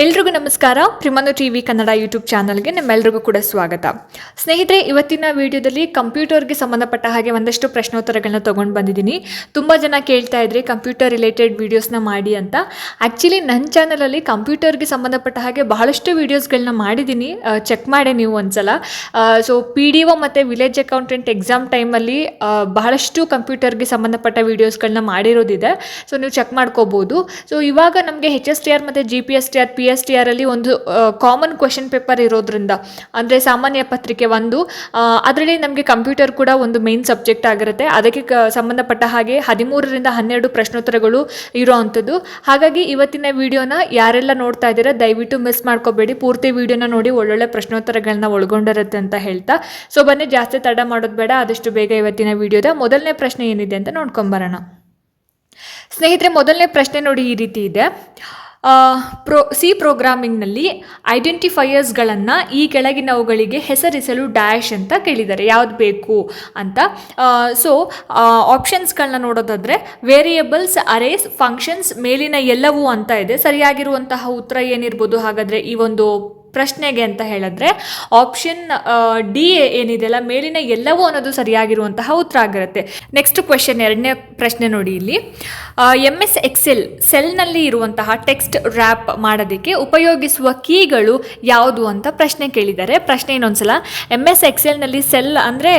ಎಲ್ರಿಗೂ ನಮಸ್ಕಾರ. ಪ್ರಿಮನು TV Kannada YouTube ಚಾನಲ್ಗೆ ನಿಮ್ಮೆಲ್ರಿಗೂ ಕೂಡ ಸ್ವಾಗತ. ಸ್ನೇಹಿತರೆ, ಇವತ್ತಿನ ವಿಡಿಯೋದಲ್ಲಿ ಕಂಪ್ಯೂಟರ್ಗೆ ಸಂಬಂಧಪಟ್ಟ ಹಾಗೆ ಒಂದಷ್ಟು ಪ್ರಶ್ನೋತ್ತರಗಳನ್ನ ತೊಗೊಂಡು ಬಂದಿದ್ದೀನಿ. ತುಂಬ ಜನ ಕೇಳ್ತಾ ಇದ್ರಿ ಕಂಪ್ಯೂಟರ್ ರಿಲೇಟೆಡ್ ವೀಡಿಯೋಸ್ನ ಮಾಡಿ ಅಂತ. ಆ್ಯಕ್ಚುಲಿ ನನ್ನ ಚಾನಲಲ್ಲಿ ಕಂಪ್ಯೂಟರ್ಗೆ ಸಂಬಂಧಪಟ್ಟ ಹಾಗೆ ಬಹಳಷ್ಟು ವೀಡಿಯೋಸ್ಗಳನ್ನ ಮಾಡಿದ್ದೀನಿ, ಚೆಕ್ ಮಾಡಿ ನೀವು ಒಂದ್ಸಲ. ಸೊ PDO ಮತ್ತು ವಿಲೇಜ್ ಅಕೌಂಟೆಂಟ್ ಎಕ್ಸಾಮ್ ಟೈಮಲ್ಲಿ ಬಹಳಷ್ಟು ಕಂಪ್ಯೂಟರ್ಗೆ ಸಂಬಂಧಪಟ್ಟ ವೀಡಿಯೋಸ್ಗಳನ್ನ ಮಾಡಿರೋದಿದೆ. ಸೊ ನೀವು ಚೆಕ್ ಮಾಡ್ಕೋಬೋದು. ಸೊ ಇವಾಗ ನಮಗೆ HSTR ಮತ್ತು GPSTR PSTR ಅಲ್ಲಿ ಒಂದು ಕಾಮನ್ ಕ್ವೆಶನ್ ಪೇಪರ್ ಇರೋದ್ರಿಂದ, ಅಂದರೆ ಸಾಮಾನ್ಯ ಪತ್ರಿಕೆ ಒಂದು, ಅದರಲ್ಲಿ ನಮಗೆ ಕಂಪ್ಯೂಟರ್ ಕೂಡ ಒಂದು ಮೇನ್ ಸಬ್ಜೆಕ್ಟ್ ಆಗಿರುತ್ತೆ. ಅದಕ್ಕೆ ಸಂಬಂಧಪಟ್ಟ ಹಾಗೆ 13ರಿಂದ 12 ಪ್ರಶ್ನೋತ್ತರಗಳು ಇರೋ ಅಂಥದ್ದು. ಹಾಗಾಗಿ ಇವತ್ತಿನ ವಿಡಿಯೋನ ಯಾರೆಲ್ಲ ನೋಡ್ತಾ ಇದ್ದೀರಾ ದಯವಿಟ್ಟು ಮಿಸ್ ಮಾಡ್ಕೋಬೇಡಿ, ಪೂರ್ತಿ ವಿಡಿಯೋನ ನೋಡಿ, ಒಳ್ಳೊಳ್ಳೆ ಪ್ರಶ್ನೋತ್ತರಗಳನ್ನ ಒಳಗೊಂಡಿರುತ್ತೆ ಅಂತ ಹೇಳ್ತಾ. ಸೊ ಬನ್ನಿ, ಜಾಸ್ತಿ ತಡ ಮಾಡೋದು ಬೇಡ, ಆದಷ್ಟು ಬೇಗ ಇವತ್ತಿನ ವಿಡಿಯೋದ ಮೊದಲನೇ ಪ್ರಶ್ನೆ ಏನಿದೆ ಅಂತ ನೋಡ್ಕೊಂಬರೋಣ. ಸ್ನೇಹಿತರೆ, ಮೊದಲನೇ ಪ್ರಶ್ನೆ ನೋಡಿ ಈ ರೀತಿ ಇದೆ. ಸಿ ಪ್ರೋಗ್ರಾಮಿಂಗ್ನಲ್ಲಿ ಐಡೆಂಟಿಫೈಯರ್ಸ್ಗಳನ್ನು ಈ ಕೆಳಗಿನವುಗಳಿಗೆ ಹೆಸರಿಸಲು ಡ್ಯಾಶ್ ಅಂತ ಕೇಳಿದ್ದಾರೆ, ಯಾವ್ದು ಬೇಕು ಅಂತ. ಸೊ ಆಪ್ಷನ್ಸ್ಗಳನ್ನ ನೋಡೋದಾದರೆ ವೇರಿಯೇಬಲ್ಸ್, ಅರೇಸ್, ಫಂಕ್ಷನ್ಸ್, ಮೇಲಿನ ಎಲ್ಲವೂ ಅಂತ ಇದೆ. ಸರಿಯಾಗಿರುವಂತಹ ಉತ್ತರ ಏನಿರ್ಬೋದು ಹಾಗಾದರೆ ಈ ಒಂದು ಪ್ರಶ್ನೆಗೆ ಅಂತ ಹೇಳಿದ್ರೆ ಆಪ್ಷನ್ ಡಿ ಏನಿದೆಯಲ್ಲ, ಮೇಲಿನ ಎಲ್ಲವೂ ಅನ್ನೋದು ಸರಿಯಾಗಿರುವಂತಹ ಉತ್ತರ ಆಗಿರುತ್ತೆ. ನೆಕ್ಸ್ಟ್ ಕ್ವೆಶನ್, ಎರಡನೇ ಪ್ರಶ್ನೆ ನೋಡಿ ಇಲ್ಲಿ. MS Excel ಸೆಲ್ನಲ್ಲಿ ಇರುವಂತಹ ಟೆಕ್ಸ್ಟ್ ರ್ಯಾಪ್ ಮಾಡೋದಕ್ಕೆ ಉಪಯೋಗಿಸುವ ಕೀಗಳು ಯಾವುದು ಅಂತ ಪ್ರಶ್ನೆ ಕೇಳಿದ್ದಾರೆ. ಪ್ರಶ್ನೆ ಇನ್ನೊಂದ್ಸಲ, MS Excelನಲ್ಲಿ ಸೆಲ್ ಅಂದರೆ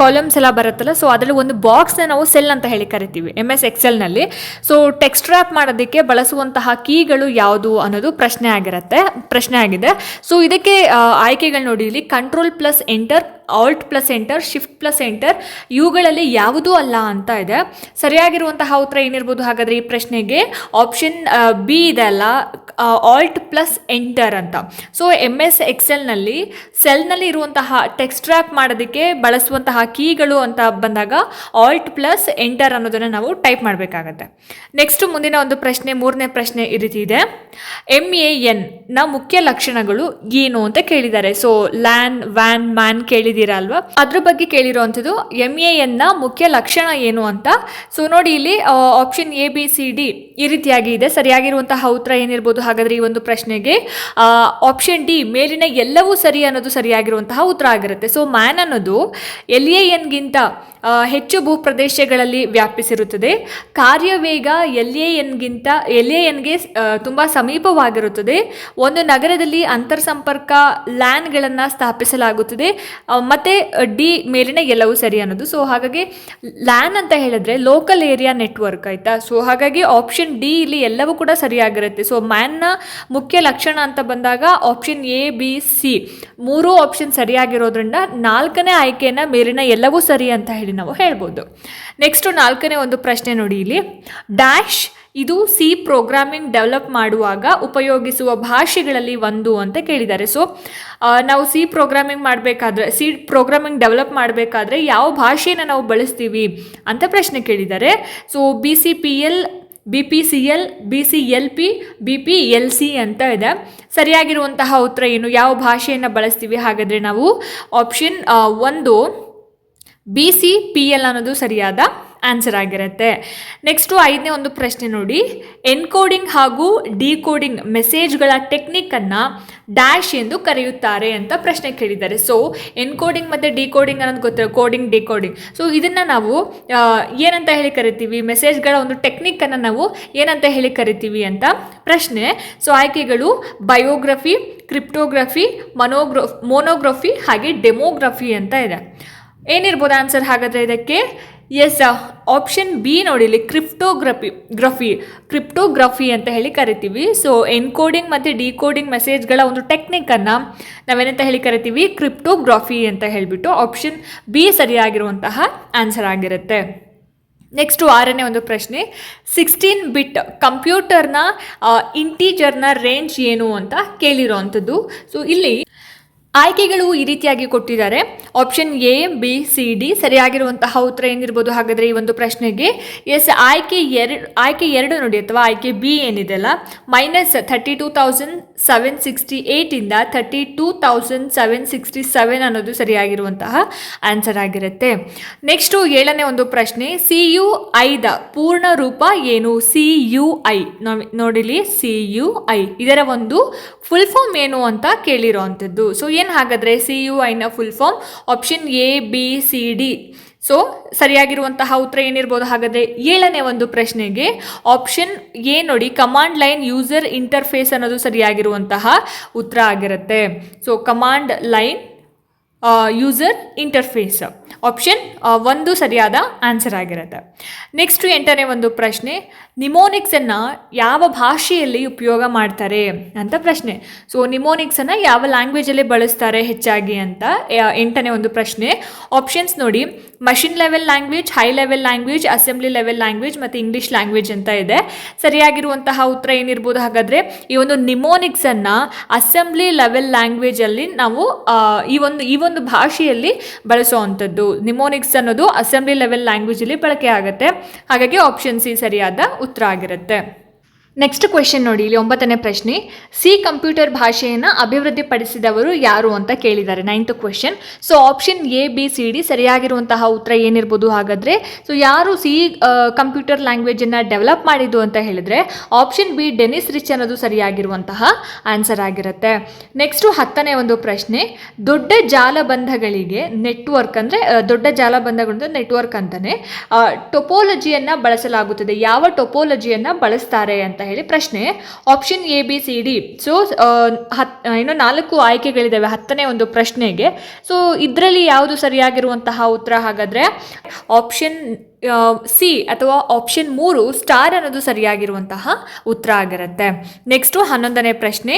ಕಾಲಮ್ಸ್ ಎಲ್ಲ ಬರುತ್ತಲ್ಲ, ಸೊ ಅದರಲ್ಲಿ ಒಂದು ಬಾಕ್ಸ್ನ ನಾವು ಸೆಲ್ ಅಂತ ಹೇಳಿ ಕರಿತೀವಿ MS Excelನಲ್ಲಿ. ಸೊ ಟೆಕ್ಸ್ಟ್ ರ್ಯಾಪ್ ಮಾಡೋದಕ್ಕೆ ಬಳಸುವಂತಹ ಕೀಗಳು ಯಾವುದು ಅನ್ನೋದು ಪ್ರಶ್ನೆ ಆಗಿದೆ. ಸೊ ಇದಕ್ಕೆ ಆಯ್ಕೆಗಳು ನೋಡಿ ಇಲ್ಲಿ. Ctrl+Enter, Alt+Enter, Shift+Enter, ಇವುಗಳಲ್ಲಿ ಯಾವುದೂ ಅಲ್ಲ ಅಂತ ಇದೆ. ಸರಿಯಾಗಿರುವಂತಹ ಉತ್ತರ ಏನಿರ್ಬೋದು ಹಾಗಾದರೆ ಈ ಪ್ರಶ್ನೆಗೆ ಆಪ್ಷನ್ ಬಿ ಇದೆ ಅಲ್ಲ, Alt+Enter ಅಂತ. ಸೊ MS Excelನಲ್ಲಿ ಸೆಲ್ನಲ್ಲಿ ಇರುವಂತಹ ಟೆಕ್ಸ್ಟ್ ರ್ಯಾಪ್ ಮಾಡೋದಕ್ಕೆ ಬಳಸುವಂತಹ ಕೀಗಳು ಅಂತ ಬಂದಾಗ Alt+Enter ಅನ್ನೋದನ್ನು ನಾವು ಟೈಪ್ ಮಾಡಬೇಕಾಗತ್ತೆ. ನೆಕ್ಸ್ಟ್ ಮುಂದಿನ ಒಂದು ಪ್ರಶ್ನೆ, ಮೂರನೇ ಪ್ರಶ್ನೆ ಈ ರೀತಿ ಇದೆ. MAN ನ ಮುಖ್ಯ ಲಕ್ಷಣಗಳು ಏನು ಅಂತ ಕೇಳಿದ್ದಾರೆ. ಸೊ ಲ್ಯಾನ್, ವ್ಯಾನ್, ಮ್ಯಾನ್ ಕೇಳಿದ್ದೀರಾ ಅಲ್ವಾ, ಅದ್ರ ಬಗ್ಗೆ ಕೇಳಿರೋವಂಥದ್ದು. MAN ನ ಮುಖ್ಯ ಲಕ್ಷಣ ಏನು ಅಂತ. ಸೊ ನೋಡಿ ಇಲ್ಲಿ ಆಪ್ಷನ್ ABCD ಈ ರೀತಿಯಾಗಿ ಇದೆ. ಸರಿಯಾಗಿರುವಂತಹ ಉತ್ತರ ಏನಿರ್ಬೋದು ಹಾಗಾದ್ರೆ ಈ ಒಂದು ಪ್ರಶ್ನೆಗೆ ಆಪ್ಷನ್ ಡಿ, ಮೇಲಿನ ಎಲ್ಲವೂ ಸರಿ ಅನ್ನೋದು ಸರಿಯಾಗಿರುವಂತಹ ಉತ್ತರ ಆಗಿರುತ್ತೆ. ಸೊ ಮ್ಯಾನ್ ಅನ್ನೋದು LAN-ಗಿಂತ ಹೆಚ್ಚು ಭೂಪ್ರದೇಶಗಳಲ್ಲಿ ವ್ಯಾಪಿಸಿರುತ್ತದೆ. ಕಾರ್ಯವೇಗ LAN-ಗೆ ತುಂಬ ಸಮೀಪವಾಗಿರುತ್ತದೆ. ಒಂದು ನಗರದಲ್ಲಿ ಅಂತರ್ಸಂಪರ್ಕ ಲ್ಯಾನ್ಗಳನ್ನು ಸ್ಥಾಪಿಸಲಾಗುತ್ತದೆ. ಮತ್ತು ಡಿ, ಮೇಲಿನ ಎಲ್ಲವೂ ಸರಿ ಅನ್ನೋದು. ಸೊ ಹಾಗಾಗಿ ಲ್ಯಾನ್ ಅಂತ ಹೇಳಿದ್ರೆ ಲೋಕಲ್ ಏರಿಯಾ ನೆಟ್ವರ್ಕ್, ಆಯಿತಾ. ಸೊ ಹಾಗಾಗಿ ಆಪ್ಷನ್ ಡಿ ಇಲ್ಲಿ ಎಲ್ಲವೂ ಕೂಡ ಸರಿಯಾಗಿರುತ್ತೆ. ಸೊ ಮ್ಯಾನ್ನ ಮುಖ್ಯ ಲಕ್ಷಣ ಅಂತ ಬಂದಾಗ ಆಪ್ಷನ್ ABC, ಮೂರೂ ಆಪ್ಷನ್ ಸರಿಯಾಗಿರೋದ್ರಿಂದ ನಾಲ್ಕನೇ ಆಯ್ಕೆಯನ್ನು ಮೇಲಿನ ಎಲ್ಲವೂ ಸರಿ ಅಂತ ಹೇಳಿ ನಾವು ಹೇಳ್ಬೋದು. ನೆಕ್ಸ್ಟು ನಾಲ್ಕನೇ ಒಂದು ಪ್ರಶ್ನೆ ನೋಡಿ ಇಲ್ಲಿ. ಡ್ಯಾಶ್ ಇದು ಸಿ ಪ್ರೋಗ್ರಾಮಿಂಗ್ ಡೆವಲಪ್ ಮಾಡುವಾಗ ಉಪಯೋಗಿಸುವ ಭಾಷೆಗಳಲ್ಲಿ ಒಂದು ಅಂತ ಕೇಳಿದ್ದಾರೆ. ಸೊ ನಾವು ಸಿ ಪ್ರೋಗ್ರಾಮಿಂಗ್ ಡೆವಲಪ್ ಮಾಡಬೇಕಾದ್ರೆ ಯಾವ ಭಾಷೆನ ನಾವು ಬಳಸ್ತೀವಿ ಅಂತ ಪ್ರಶ್ನೆ ಕೇಳಿದ್ದಾರೆ. So BCPL, BPCL, BCLP, BPLC ಅಂತ ಇದೆ. ಸರಿಯಾಗಿರುವಂತಹ ಉತ್ತರ ಏನು, ಯಾವ ಭಾಷೆಯನ್ನು ಬಳಸ್ತೀವಿ ಹಾಗಾದರೆ ನಾವು ಆಪ್ಷನ್ ಒಂದು BCPL ಅನ್ನೋದು ಸರಿಯಾದ ಆನ್ಸರ್ ಆಗಿರುತ್ತೆ. ನೆಕ್ಸ್ಟು ಐದನೇ ಒಂದು ಪ್ರಶ್ನೆ ನೋಡಿ. ಎನ್ಕೋಡಿಂಗ್ ಹಾಗೂ ಡಿಕೋಡಿಂಗ್ ಮೆಸೇಜ್ಗಳ ಟೆಕ್ನಿಕ್ಕನ್ನು ಡ್ಯಾಶ್ ಎಂದು ಕರೆಯುತ್ತಾರೆ ಅಂತ ಪ್ರಶ್ನೆ ಕೇಳಿದ್ದಾರೆ. ಸೊ ಎನ್ಕೋಡಿಂಗ್ ಮತ್ತು ಡಿಕೋಡಿಂಗ್ ಅನ್ನೋದು ಗೊತ್ತಿರೋ, ಕೋಡಿಂಗ್, ಡಿಕೋಡಿಂಗ್. ಸೊ ಇದನ್ನು ನಾವು ಏನಂತ ಹೇಳಿ ಕರಿತೀವಿ, ಮೆಸೇಜ್ಗಳ ಒಂದು ಟೆಕ್ನಿಕ್ಕನ್ನು ನಾವು ಏನಂತ ಹೇಳಿ ಕರಿತೀವಿ ಅಂತ ಪ್ರಶ್ನೆ. ಸೊ ಆಯ್ಕೆಗಳು ಬಯೋಗ್ರಫಿ, ಕ್ರಿಪ್ಟೋಗ್ರಫಿ, ಮೋನೋಗ್ರಫಿ ಹಾಗೆ ಡೆಮೋಗ್ರಫಿ ಅಂತ ಇದೆ. ಏನಿರ್ಬೋದು ಆನ್ಸರ್ ಹಾಗಾದರೆ ಇದಕ್ಕೆ? ಎಸ್, ಆಪ್ಷನ್ ಬಿ ನೋಡಿ ಇಲ್ಲಿ, ಕ್ರಿಪ್ಟೋಗ್ರಫಿ ಅಂತ ಹೇಳಿ ಕರಿತೀವಿ. ಸೊ ಎನ್ಕೋಡಿಂಗ್ ಮತ್ತು ಡಿಕೋಡಿಂಗ್ ಮೆಸೇಜ್ಗಳ ಒಂದು ಟೆಕ್ನಿಕ್ಕನ್ನು ನಾವೇನಂತ ಹೇಳಿ ಕರಿತೀವಿ, ಕ್ರಿಪ್ಟೋಗ್ರಫಿ ಅಂತ ಹೇಳಿಬಿಟ್ಟು ಆಪ್ಷನ್ ಬಿ ಸರಿಯಾಗಿರುವಂತಹ ಆನ್ಸರ್ ಆಗಿರುತ್ತೆ. ನೆಕ್ಸ್ಟು ಆರನೇ ಒಂದು ಪ್ರಶ್ನೆ. 16 ಬಿಟ್ ಕಂಪ್ಯೂಟರ್ನ ಇಂಟೀಜರ್ನ ರೇಂಜ್ ಏನು ಅಂತ ಕೇಳಿರೋ ಅಂಥದ್ದು. ಸೊ ಇಲ್ಲಿ ಆಯ್ಕೆಗಳು ಈ ರೀತಿಯಾಗಿ ಕೊಟ್ಟಿದ್ದಾರೆ. Option A, B, C, D. ಸರಿಯಾಗಿರುವಂತಹ ಉತ್ತರ ಏನಿರ್ಬೋದು ಹಾಗಾದರೆ ಈ ಒಂದು ಪ್ರಶ್ನೆಗೆ? ಎಸ್, ಆಯ್ಕೆ ಎರಡು ನೋಡಿ, ಅಥವಾ ಆಯ್ಕೆ ಬಿ ಏನಿದೆಲ್ಲ, -32,768 32,767 ಅನ್ನೋದು ಸರಿಯಾಗಿರುವಂತಹ ಆನ್ಸರ್ ಆಗಿರುತ್ತೆ. ನೆಕ್ಸ್ಟು 7ನೇ ಒಂದು ಪ್ರಶ್ನೆ, CUI ದ ಪೂರ್ಣ ರೂಪ ಏನು? CUI ನೋಡಿಲಿ, CUI ಇದರ ಒಂದು ಫುಲ್ ಫಾರ್ಮ್ ಏನು ಅಂತ ಕೇಳಿರೋವಂಥದ್ದು. ಸೊ ಏನು ಹಾಗಾದರೆ CUI ನ full form? Option A, B, C, D. So ಸರಿಯಾಗಿರುವಂತಹ ಉತ್ತರ ಏನಿರ್ಬೋದು ಹಾಗಾದರೆ 7ನೇ ಒಂದು ಪ್ರಶ್ನೆಗೆ? ಆಪ್ಷನ್ ಎ ನೋಡಿ, ಕಮಾಂಡ್ ಲೈನ್ ಯೂಸರ್ ಇಂಟರ್ಫೇಸ್ ಅನ್ನೋದು ಸರಿಯಾಗಿರುವಂತಹ ಉತ್ತರ ಆಗಿರುತ್ತೆ. ಸೊ command line user interface option 1 ಸರಿಯಾದ ಆನ್ಸರ್ ಆಗಿರುತ್ತೆ. ನೆಕ್ಸ್ಟ್ 8ನೇ ಒಂದು ಪ್ರಶ್ನೆ, ನಿಮೋನಿಕ್ಸನ್ನು ಯಾವ ಭಾಷೆಯಲ್ಲಿ ಉಪಯೋಗ ಮಾಡ್ತಾರೆ ಅಂತ ಪ್ರಶ್ನೆ. ಸೊ ನಿಮೋನಿಕ್ಸನ್ನು ಯಾವ ಲ್ಯಾಂಗ್ವೇಜಲ್ಲಿ ಬಳಸ್ತಾರೆ ಹೆಚ್ಚಾಗಿ ಅಂತ 8ನೇ ಒಂದು ಪ್ರಶ್ನೆ. ಆಪ್ಷನ್ಸ್ ನೋಡಿ, machine level language, high level language, assembly level language ಮತ್ತು ಇಂಗ್ಲೀಷ್ ಲ್ಯಾಂಗ್ವೇಜ್ ಅಂತ ಇದೆ. ಸರಿಯಾಗಿರುವಂತಹ ಉತ್ತರ ಏನಿರ್ಬೋದು ಹಾಗಾದರೆ? ಈ ಒಂದು ನಿಮೋನಿಕ್ಸನ್ನು ಅಸೆಂಬ್ಲಿ ಲೆವೆಲ್ ಲ್ಯಾಂಗ್ವೇಜಲ್ಲಿ ನಾವು ಈ ಒಂದು ಭಾಷೆಯಲ್ಲಿ ಬಳಸುವಂಥದ್ದು. ನಿಮೋನಿಕ್ಸ್ ಅನ್ನೋದು ಅಸೆಂಬ್ಲಿ ಲೆವೆಲ್ ಲ್ಯಾಂಗ್ವೇಜಲ್ಲಿ ಬಳಕೆ ಆಗುತ್ತೆ. ಹಾಗಾಗಿ ಆಪ್ಷನ್ ಸಿ ಸರಿಯಾದ ಉತ್ತರ ಆಗಿರುತ್ತೆ. ನೆಕ್ಸ್ಟ್ ಕ್ವೆಶನ್ ನೋಡಿ, ಇಲ್ಲಿ 9ನೇ ಪ್ರಶ್ನೆ, ಸಿ ಕಂಪ್ಯೂಟರ್ ಭಾಷೆಯನ್ನು ಅಭಿವೃದ್ಧಿಪಡಿಸಿದವರು ಯಾರು ಅಂತ ಕೇಳಿದ್ದಾರೆ. 9th question. So option A, B, C, D. ಸರಿಯಾಗಿರುವಂತಹ ಉತ್ತರ ಏನಿರ್ಬೋದು ಹಾಗಾದರೆ? ಸೊ ಯಾರು ಸಿ ಕಂಪ್ಯೂಟರ್ ಲ್ಯಾಂಗ್ವೇಜನ್ನು ಡೆವಲಪ್ ಮಾಡಿದ್ದು ಅಂತ ಹೇಳಿದರೆ ಆಪ್ಷನ್ ಬಿ, ಡೆನಿಸ್ ರಿಚ್ ಅನ್ನೋದು ಸರಿಯಾಗಿರುವಂತಹ ಆನ್ಸರ್ ಆಗಿರುತ್ತೆ. ನೆಕ್ಸ್ಟು 10ನೇ ಒಂದು ಪ್ರಶ್ನೆ, ದೊಡ್ಡ ಜಾಲಬಂಧಗಳಿಗೆ ನೆಟ್ವರ್ಕ್ ಅಂದರೆ ದೊಡ್ಡ ಜಾಲಬಂಧಗಳು ನೆಟ್ವರ್ಕ್ ಅಂತಾನೆ ಟೊಪೋಲಜಿಯನ್ನು ಬಳಸಲಾಗುತ್ತದೆ. ಯಾವ ಟೊಪೋಲಜಿಯನ್ನು ಬಳಸ್ತಾರೆ ಅಂತ ಹೇಳಿ ಪ್ರಶ್ನೆ. Option A, B, C, D. So ಇನ್ನು 4 ಆಯ್ಕೆಗಳಿದ್ದಾವೆ 10ನೇ ಒಂದು ಪ್ರಶ್ನೆಗೆ. ಸೊ ಇದರಲ್ಲಿ ಯಾವುದು ಸರಿಯಾಗಿರುವಂತಹ ಉತ್ತರ ಹಾಗಾದರೆ? ಆಪ್ಷನ್ ಸಿ ಅಥವಾ ಆಪ್ಷನ್ 3 ಸ್ಟಾರ್ ಅನ್ನೋದು ಸರಿಯಾಗಿರುವಂತಹ ಉತ್ತರ ಆಗಿರುತ್ತೆ. ನೆಕ್ಸ್ಟು 11ನೇ ಪ್ರಶ್ನೆ,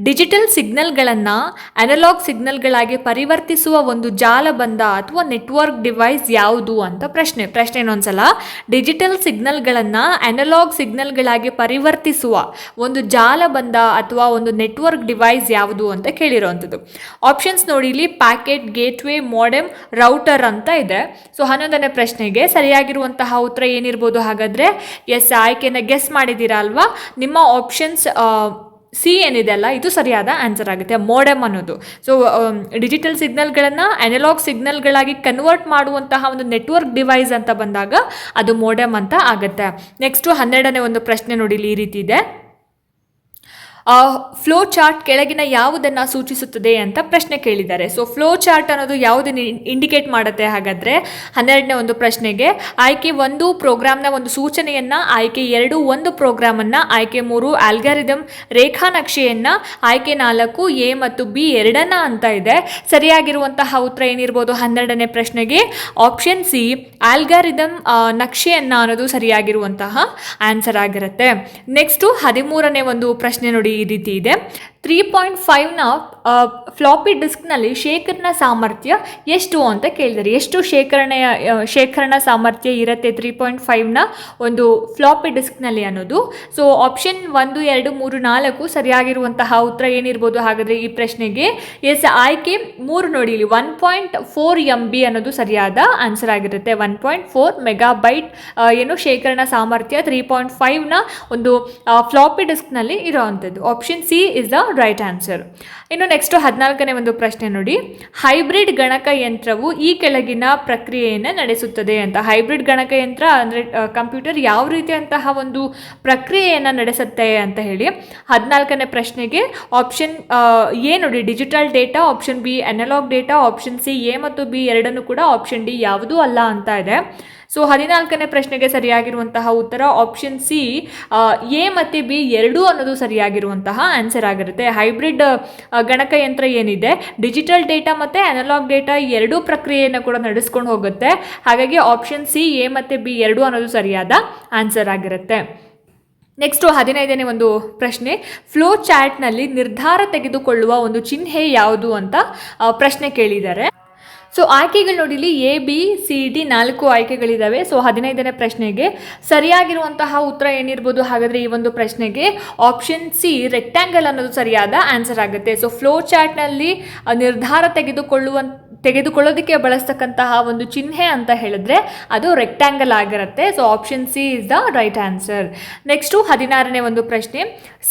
ಡಿಜಿಟಲ್ ಸಿಗ್ನಲ್ಗಳನ್ನು ಅನಲಾಗ್ ಸಿಗ್ನಲ್ಗಳಾಗಿ ಪರಿವರ್ತಿಸುವ ಒಂದು ಜಾಲಬಂಧ ಅಥವಾ ನೆಟ್ವರ್ಕ್ ಡಿವೈಸ್ ಯಾವುದು ಅಂತ ಪ್ರಶ್ನೆ. ಇನ್ನೊಂದ್ಸಲ, ಡಿಜಿಟಲ್ ಸಿಗ್ನಲ್ಗಳನ್ನು ಅನಲಾಗ್ ಸಿಗ್ನಲ್ಗಳಾಗಿ ಪರಿವರ್ತಿಸುವ ಒಂದು ಜಾಲಬಂಧ ಅಥವಾ ಒಂದು ನೆಟ್ವರ್ಕ್ ಡಿವೈಸ್ ಯಾವುದು ಅಂತ ಕೇಳಿರೋವಂಥದ್ದು. ಆಪ್ಷನ್ಸ್ ನೋಡಿ, ಇಲ್ಲಿ ಪ್ಯಾಕೆಟ್, ಗೇಟ್ವೇ, ಮೋಡೆಮ್, ರೌಟರ್ ಅಂತ ಇದೆ. ಸೊ 11ನೇ ಪ್ರಶ್ನೆಗೆ ಸರಿಯಾಗಿರುವಂತಹ ಉತ್ತರ ಏನಿರ್ಬೋದು ಹಾಗಾದರೆ? ಎಸ್, ಆಯ್ಕೆನ ಗೆಸ್ ಮಾಡಿದ್ದೀರಾ ಅಲ್ವಾ? ನಿಮ್ಮ ಆಪ್ಷನ್ಸ್ ಸಿ ಏನಿದೆ ಅಲ್ಲ, ಇದು ಸರಿಯಾದ ಆನ್ಸರ್ ಆಗುತ್ತೆ, ಮೋಡೆಮ್ ಅನ್ನೋದು. ಸೊ ಡಿಜಿಟಲ್ ಸಿಗ್ನಲ್ಗಳನ್ನು ಅನಲಾಗ್ ಸಿಗ್ನಲ್ಗಳಾಗಿ ಕನ್ವರ್ಟ್ ಮಾಡುವಂತಹ ಒಂದು ನೆಟ್ವರ್ಕ್ ಡಿವೈಸ್ ಅಂತ ಬಂದಾಗ ಅದು ಮೋಡೆಮ್ ಅಂತ ಆಗುತ್ತೆ. ನೆಕ್ಸ್ಟು 12ನೇ ಒಂದು ಪ್ರಶ್ನೆ ನೋಡಿ, ಇಲ್ಲಿ ಈ ರೀತಿ ಇದೆ. ಫ್ಲೋ ಚಾರ್ಟ್ ಕೆಳಗಿನ ಯಾವುದನ್ನು ಸೂಚಿಸುತ್ತದೆ ಅಂತ ಪ್ರಶ್ನೆ ಕೇಳಿದ್ದಾರೆ. ಸೊ ಫ್ಲೋ ಚಾರ್ಟ್ ಅನ್ನೋದು ಯಾವುದನ್ನು ಇಂಡಿಕೇಟ್ ಮಾಡುತ್ತೆ ಹಾಗಾದರೆ? 12ನೇ ಒಂದು ಪ್ರಶ್ನೆಗೆ ಆಯ್ಕೆ 1 ಪ್ರೋಗ್ರಾಮ್ನ ಒಂದು ಸೂಚನೆಯನ್ನು, ಆಯ್ಕೆ 2 ಒಂದು ಪ್ರೋಗ್ರಾಮನ್ನು, ಆಯ್ಕೆ 3 ಆಲ್ಗಾರಿದಮ್ ರೇಖಾ ನಕ್ಷೆಯನ್ನು, ಆಯ್ಕೆ 4 ಎ ಮತ್ತು ಬಿ ಎರಡನ್ನ ಅಂತ ಇದೆ. ಸರಿಯಾಗಿರುವಂತಹ ಉತ್ತರ ಏನಿರ್ಬೋದು 12ನೇ ಪ್ರಶ್ನೆಗೆ? ಆಪ್ಷನ್ ಸಿ, ಆಲ್ಗಾರಿದಮ್ ನಕ್ಷೆಯನ್ನು ಅನ್ನೋದು ಸರಿಯಾಗಿರುವಂತಹ ಆನ್ಸರ್ ಆಗಿರುತ್ತೆ. ನೆಕ್ಸ್ಟು 13ನೇ ಒಂದು ಪ್ರಶ್ನೆ ನೋಡಿ, ಈ ರೀತಿ ಇದೆ. 3.5ನ ಫ್ಲಾಪಿ ಡಿಸ್ಕ್ನಲ್ಲಿ ಶೇಖರಣಾ ಸಾಮರ್ಥ್ಯ ಎಷ್ಟು ಅಂತ ಕೇಳಿದ್ದಾರೆ. ಎಷ್ಟು ಶೇಖರಣಾ ಸಾಮರ್ಥ್ಯ ಇರುತ್ತೆ 3.5ನ ಒಂದು ಫ್ಲಾಪಿ ಡಿಸ್ಕ್ನಲ್ಲಿ ಅನ್ನೋದು? ಸೊ ಆಪ್ಷನ್ 1, 2, 3, 4 ಸರಿಯಾಗಿರುವಂತಹ ಉತ್ತರ ಏನಿರ್ಬೋದು ಹಾಗಾದರೆ ಈ ಪ್ರಶ್ನೆಗೆ? ಎಸ್, ಆಯ್ಕೆ 3 ನೋಡಿ, ಇಲ್ಲಿ 1.4 MB ಅನ್ನೋದು ಸರಿಯಾದ ಆನ್ಸರ್ ಆಗಿರುತ್ತೆ. 1.4 ಮೆಗಾಬೈಟ್ ಏನು ಶೇಖರಣಾ ಸಾಮರ್ಥ್ಯ 3.5ನ ಒಂದು ಫ್ಲಾಪಿ ಡಿಸ್ಕ್ನಲ್ಲಿ ಇರೋವಂಥದ್ದು. Option C is the right answer. ಇನ್ನು ನೆಕ್ಸ್ಟ್ 14ನೇ ಒಂದು ಪ್ರಶ್ನೆ ನೋಡಿ, ಹೈಬ್ರಿಡ್ ಗಣಕಯಂತ್ರವು ಈ ಕೆಳಗಿನ ಪ್ರಕ್ರಿಯೆಯನ್ನು ನಡೆಸುತ್ತದೆ ಅಂತ. ಹೈಬ್ರಿಡ್ ಗಣಕಯಂತ್ರ ಅಂದರೆ ಕಂಪ್ಯೂಟರ್ ಯಾವ ರೀತಿಯಂತಹ ಒಂದು ಪ್ರಕ್ರಿಯೆಯನ್ನು ನಡೆಸುತ್ತೆ ಅಂತ ಹೇಳಿ 14ನೇ ಪ್ರಶ್ನೆಗೆ ಆಪ್ಷನ್ ಎ ನೋಡಿ, digital data, option B analogue data, option C A ಮತ್ತು ಬಿ ಎರಡನ್ನೂ ಕೂಡ, ಆಪ್ಷನ್ ಡಿ ಯಾವುದೂ ಅಲ್ಲ ಅಂತ ಇದೆ. ಸೊ 14ನೇ ಪ್ರಶ್ನೆಗೆ ಸರಿಯಾಗಿರುವಂತಹ ಉತ್ತರ ಆಪ್ಷನ್ ಸಿ, ಎ ಮತ್ತು ಬಿ ಎರಡೂ ಅನ್ನೋದು ಸರಿಯಾಗಿರುವಂತಹ ಆನ್ಸರ್ ಆಗಿರುತ್ತೆ. ಹೈಬ್ರಿಡ್ ಗಣಕಯಂತ್ರ ಏನಿದೆ ಡಿಜಿಟಲ್ ಡೇಟಾ ಮತ್ತು ಅನಲಾಗ್ ಡೇಟಾ ಎರಡೂ ಪ್ರಕ್ರಿಯೆಯನ್ನು ಕೂಡ ನಡೆಸ್ಕೊಂಡು ಹೋಗುತ್ತೆ. ಹಾಗಾಗಿ ಆಪ್ಷನ್ ಸಿ, ಎ ಮತ್ತು ಬಿ ಎರಡೂ ಅನ್ನೋದು ಸರಿಯಾದ ಆನ್ಸರ್ ಆಗಿರುತ್ತೆ. ನೆಕ್ಸ್ಟು 15ನೇ ಒಂದು ಪ್ರಶ್ನೆ, ಫ್ಲೋ ಚಾರ್ಟ್ನಲ್ಲಿ ನಿರ್ಧಾರ ತೆಗೆದುಕೊಳ್ಳುವ ಒಂದು ಚಿಹ್ನೆ ಯಾವುದು ಅಂತ ಪ್ರಶ್ನೆ ಕೇಳಿದ್ದಾರೆ. ಸೊ ಆಯ್ಕೆಗಳು ನೋಡಿ, ಇಲ್ಲಿ ABCD 4 ಆಯ್ಕೆಗಳಿದ್ದಾವೆ. ಸೊ 15ನೇ ಪ್ರಶ್ನೆಗೆ ಸರಿಯಾಗಿರುವಂತಹ ಉತ್ತರ ಏನಿರ್ಬೋದು ಹಾಗಾದರೆ ಈ ಒಂದು ಪ್ರಶ್ನೆಗೆ ಆಪ್ಷನ್ ಸಿ ರೆಕ್ಟ್ಯಾಂಗಲ್ ಅನ್ನೋದು ಸರಿಯಾದ ಆನ್ಸರ್ ಆಗುತ್ತೆ. ಸೊ ಫ್ಲೋ ಚಾರ್ಟ್ನಲ್ಲಿ ನಿರ್ಧಾರ ತೆಗೆದುಕೊಳ್ಳೋದಕ್ಕೆ ಬಳಸ್ತಕ್ಕಂತಹ ಒಂದು ಚಿಹ್ನೆ ಅಂತ ಹೇಳಿದ್ರೆ ಅದು ರೆಕ್ಟ್ಯಾಂಗಲ್ ಆಗಿರುತ್ತೆ. So option C is the right answer. Next 16ನೇ ಒಂದು ಪ್ರಶ್ನೆ,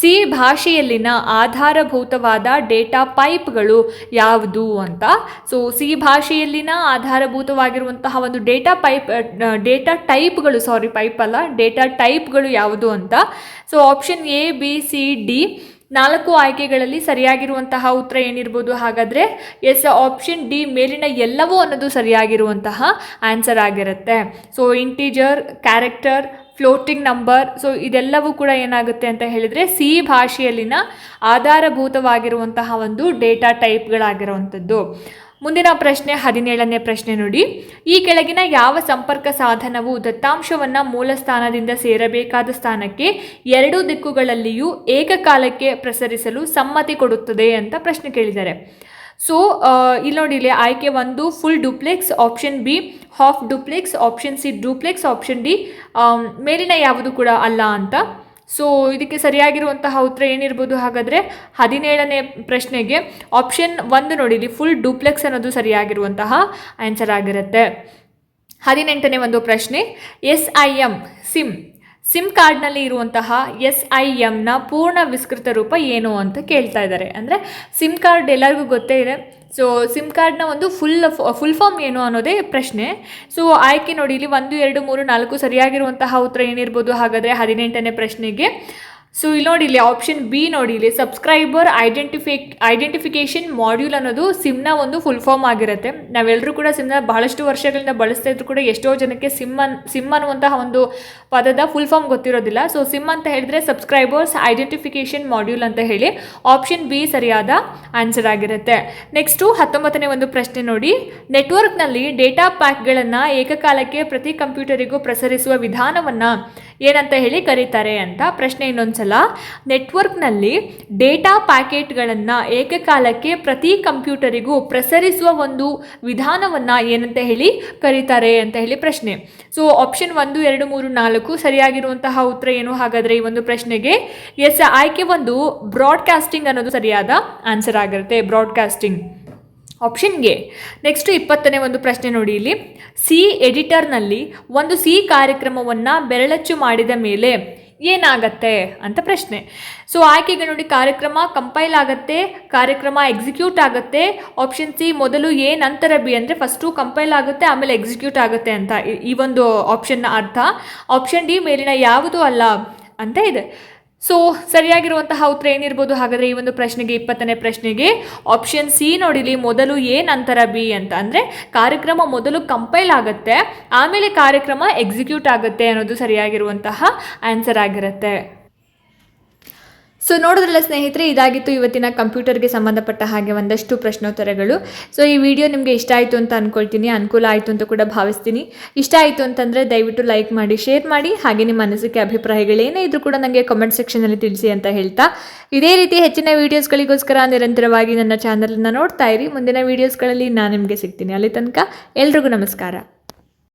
ಸಿ ಭಾಷೆಯಲ್ಲಿನ ಆಧಾರಭೂತವಾದ ಡೇಟಾ ಪೈಪ್ಗಳು ಯಾವುದು ಅಂತ. ಸೊ ಸಿ ಭಾಷೆಯಲ್ಲಿನ ಆಧಾರಭೂತವಾಗಿರುವಂತಹ ಒಂದು ಡೇಟಾ ಟೈಪ್ಗಳು ಯಾವುದು ಅಂತ. ಸೊ ಆಪ್ಷನ್ ABCD 4 ಆಯ್ಕೆಗಳಲ್ಲಿ ಸರಿಯಾಗಿರುವಂತಹ ಉತ್ತರ ಏನಿರ್ಬೋದು ಹಾಗಾದರೆ ಎಸ್, ಆಪ್ಷನ್ ಡಿ ಮೇಲಿನ ಎಲ್ಲವೂ ಅನ್ನೋದು ಸರಿಯಾಗಿರುವಂತಹ ಆನ್ಸರ್ ಆಗಿರುತ್ತೆ. So integer, character, floating number, so ಇದೆಲ್ಲವೂ ಕೂಡ ಏನಾಗುತ್ತೆ ಅಂತ ಹೇಳಿದರೆ ಸಿ ಭಾಷೆಯಲ್ಲಿನ ಆಧಾರಭೂತವಾಗಿರುವಂತಹ ಒಂದು ಡೇಟಾ ಟೈಪ್ಗಳಾಗಿರುವಂಥದ್ದು. ಮುಂದಿನ ಪ್ರಶ್ನೆ 17ನೇ ಪ್ರಶ್ನೆ ನೋಡಿ, ಈ ಕೆಳಗಿನ ಯಾವ ಸಂಪರ್ಕ ಸಾಧನವು ದತ್ತಾಂಶವನ್ನು ಮೂಲ ಸ್ಥಾನದಿಂದ ಸೇರಬೇಕಾದ ಸ್ಥಾನಕ್ಕೆ 2 ದಿಕ್ಕುಗಳಲ್ಲಿಯೂ ಏಕಕಾಲಕ್ಕೆ ಪ್ರಸರಿಸಲು ಸಮ್ಮತಿ ಕೊಡುತ್ತದೆ ಅಂತ ಪ್ರಶ್ನೆ ಕೇಳಿದ್ದಾರೆ. ಸೊ ಇಲ್ಲಿ ನೋಡಿ, ಇಲ್ಲಿ ಆಯ್ಕೆ 1 full duplex, option B half duplex, option C duplex, option D ಮೇಲಿನ ಯಾವುದು ಕೂಡ ಅಲ್ಲ ಅಂತ. ಸೊ ಇದಕ್ಕೆ ಸರಿಯಾಗಿರುವಂತಹ ಉತ್ತರ ಏನಿರ್ಬೋದು ಹಾಗಾದರೆ 17ನೇ ಪ್ರಶ್ನೆಗೆ ಆಪ್ಷನ್ 1 ನೋಡಿ, ಇಲ್ಲಿ ಫುಲ್ ಡುಪ್ಲೆಕ್ಸ್ ಅನ್ನೋದು ಸರಿಯಾಗಿರುವಂತಹ ಆನ್ಸರ್ ಆಗಿರುತ್ತೆ. 18ನೇ ಒಂದು ಪ್ರಶ್ನೆ, SIM ಸಿಮ್ ಕಾರ್ಡ್ನಲ್ಲಿ ಇರುವಂತಹ SIMನ ಪೂರ್ಣ ವಿಸ್ತೃತ ರೂಪ ಏನು ಅಂತ ಕೇಳ್ತಾ ಇದ್ದಾರೆ. ಅಂದರೆ ಸಿಮ್ ಕಾರ್ಡ್ ಎಲ್ಲರಿಗೂ ಗೊತ್ತೇ ಇದೆ. ಸೊ ಸಿಮ್ ಕಾರ್ಡ್ನ ಒಂದು ಫುಲ್ ಫಾರ್ಮ್ ಏನು ಅನ್ನೋದೇ ಪ್ರಶ್ನೆ. ಸೊ ಆಯ್ಕೆ ನೋಡಿ, ಇಲ್ಲಿ 1, 2, 3, 4 ಸರಿಯಾಗಿರುವಂತಹ ಉತ್ತರ ಏನಿರ್ಬೋದು ಹಾಗಾದರೆ 18ನೇ ಪ್ರಶ್ನೆಗೆ. ಸೊ ಇಲ್ಲಿ ನೋಡಿ, ಇಲ್ಲಿ ಆಪ್ಷನ್ ಬಿ ನೋಡಿ, ಇಲ್ಲಿ ಸಬ್ಸ್ಕ್ರೈಬರ್ ಐಡೆಂಟಿಫಿಕೇಷನ್ ಮಾಡ್ಯೂಲ್ ಅನ್ನೋದು ಸಿಮ್ನ ಒಂದು ಫುಲ್ ಫಾರ್ಮ್ ಆಗಿರುತ್ತೆ. ನಾವೆಲ್ಲರೂ ಕೂಡ ಸಿಮ್ನ ಬಹಳಷ್ಟು ವರ್ಷಗಳಿಂದ ಬಳಸ್ತಾ ಇದ್ರು ಕೂಡ ಎಷ್ಟೋ ಜನಕ್ಕೆ ಸಿಮ್ ಅನ್ನುವಂತಹ ಒಂದು ಪದದ ಫುಲ್ ಫಾರ್ಮ್ ಗೊತ್ತಿರೋದಿಲ್ಲ. ಸೊ ಸಿಮ್ ಅಂತ ಹೇಳಿದ್ರೆ ಸಬ್ಸ್ಕ್ರೈಬರ್ಸ್ ಐಡೆಂಟಿಫಿಕೇಷನ್ ಮಾಡ್ಯೂಲ್ ಅಂತ ಹೇಳಿ ಆಪ್ಷನ್ ಬಿ ಸರಿಯಾದ ಆನ್ಸರ್ ಆಗಿರುತ್ತೆ. ನೆಕ್ಸ್ಟು 19ನೇ ಒಂದು ಪ್ರಶ್ನೆ ನೋಡಿ, ನೆಟ್ವರ್ಕ್ನಲ್ಲಿ ಡೇಟಾ ಪ್ಯಾಕ್ಗಳನ್ನು ಏಕಕಾಲಕ್ಕೆ ಪ್ರತಿ ಕಂಪ್ಯೂಟರಿಗೂ ಪ್ರಸರಿಸುವ ವಿಧಾನವನ್ನು ಏನಂತ ಹೇಳಿ ಕರೀತಾರೆ ಅಂತ ಪ್ರಶ್ನೆ. ಇನ್ನೊಂದ್ಸಲ, ನೆಟ್ವರ್ಕ್ನಲ್ಲಿ ಡೇಟಾ ಪ್ಯಾಕೆಟ್ಗಳನ್ನು ಏಕಕಾಲಕ್ಕೆ ಪ್ರತಿ ಕಂಪ್ಯೂಟರಿಗೂ ಪ್ರಸರಿಸುವ ಒಂದು ವಿಧಾನವನ್ನು ಏನಂತ ಹೇಳಿ ಕರೀತಾರೆ ಅಂತ ಹೇಳಿ ಪ್ರಶ್ನೆ. ಸೊ ಆಪ್ಷನ್ 1, 2, 3, 4 ಸರಿಯಾಗಿರುವಂತಹ ಉತ್ತರ ಏನು ಹಾಗಾದರೆ ಈ ಒಂದು ಪ್ರಶ್ನೆಗೆ ಎಸ್, ಆಯ್ಕೆ 1 ಬ್ರಾಡ್ಕಾಸ್ಟಿಂಗ್ ಅನ್ನೋದು ಸರಿಯಾದ ಆನ್ಸರ್ ಆಗಿರುತ್ತೆ. ಬ್ರಾಡ್ಕಾಸ್ಟಿಂಗ್ ಆಪ್ಷನ್ಗೆ. ನೆಕ್ಸ್ಟು 20ನೇ ಒಂದು ಪ್ರಶ್ನೆ ನೋಡಿ, ಇಲ್ಲಿ ಸಿ ಎಡಿಟರ್ನಲ್ಲಿ ಒಂದು ಸಿ ಕಾರ್ಯಕ್ರಮವನ್ನು ಬೆರಳಚ್ಚು ಮಾಡಿದ ಮೇಲೆ ಏನಾಗತ್ತೆ ಅಂತ ಪ್ರಶ್ನೆ. ಸೊ ಆಯ್ಕೆಗೆ ನೋಡಿ, ಕಾರ್ಯಕ್ರಮ ಕಂಪೈಲ್ ಆಗುತ್ತೆ, ಕಾರ್ಯಕ್ರಮ ಎಕ್ಸಿಕ್ಯೂಟ್ ಆಗುತ್ತೆ, ಆಪ್ಷನ್ ಸಿ ಮೊದಲು ಎ ನಂತರ ಬಿ, ಅಂದರೆ ಫಸ್ಟು ಕಂಪೈಲ್ ಆಗುತ್ತೆ ಆಮೇಲೆ ಎಕ್ಸಿಕ್ಯೂಟ್ ಆಗುತ್ತೆ ಅಂತ ಈ ಒಂದು ಆಪ್ಷನ್ನ ಅರ್ಥ. ಆಪ್ಷನ್ ಡಿ ಮೇಲಿನ ಯಾವುದೂ ಅಲ್ಲ ಅಂತ ಇದೆ. ಸೊ ಸರಿಯಾಗಿರುವಂತಹ ಉತ್ತರ ಏನಿರ್ಬೋದು ಹಾಗಾದರೆ ಈ ಒಂದು ಪ್ರಶ್ನೆಗೆ 20ನೇ ಪ್ರಶ್ನೆಗೆ ಆಪ್ಷನ್ ಸಿ ನೋಡಿಲಿ ಮೊದಲು ಎ ನಂತರ ಬಿ ಅಂತ. ಅಂದರೆ ಕಾರ್ಯಕ್ರಮ ಮೊದಲು ಕಂಪೈಲ್ ಆಗುತ್ತೆ ಆಮೇಲೆ ಕಾರ್ಯಕ್ರಮ ಎಕ್ಸಿಕ್ಯೂಟ್ ಆಗುತ್ತೆ ಅನ್ನೋದು ಸರಿಯಾಗಿರುವಂತಹ ಆನ್ಸರ್ ಆಗಿರುತ್ತೆ. ಸೊ ನೋಡಿದ್ರಲ್ಲ ಸ್ನೇಹಿತರೆ, ಇದಾಗಿತ್ತು ಇವತ್ತಿನ ಕಂಪ್ಯೂಟರ್ಗೆ ಸಂಬಂಧಪಟ್ಟ ಹಾಗೆ ಒಂದಷ್ಟು ಪ್ರಶ್ನೋತ್ತರಗಳು. ಸೊ ಈ ವಿಡಿಯೋ ನಿಮಗೆ ಇಷ್ಟ ಆಯಿತು ಅಂತ ಅಂದ್ಕೊಳ್ತೀನಿ, ಅನುಕೂಲ ಆಯಿತು ಅಂತ ಕೂಡ ಭಾವಿಸ್ತೀನಿ. ಇಷ್ಟ ಆಯಿತು ಅಂತಂದರೆ ದಯವಿಟ್ಟು ಲೈಕ್ ಮಾಡಿ, ಶೇರ್ ಮಾಡಿ, ಹಾಗೆ ನಿಮ್ಮ ಅನಿಸಿಕೆ ಅಭಿಪ್ರಾಯಗಳೇನೇ ಇದ್ರೂ ಕೂಡ ನನಗೆ ಕಮೆಂಟ್ ಸೆಕ್ಷನಲ್ಲಿ ತಿಳಿಸಿ ಅಂತ ಹೇಳ್ತಾ, ಇದೇ ರೀತಿ ಹೆಚ್ಚಿನ ವೀಡಿಯೋಸ್ಗಳಿಗೋಸ್ಕರ ನಿರಂತರವಾಗಿ ನನ್ನ ಚಾನಲನ್ನು ನೋಡ್ತಾ ಇರಿ. ಮುಂದಿನ ವೀಡಿಯೋಸ್ಗಳಲ್ಲಿ ನಾನು ನಿಮಗೆ ಸಿಗ್ತೀನಿ. ಅಲ್ಲಿ ತನಕ ಎಲ್ರಿಗೂ ನಮಸ್ಕಾರ.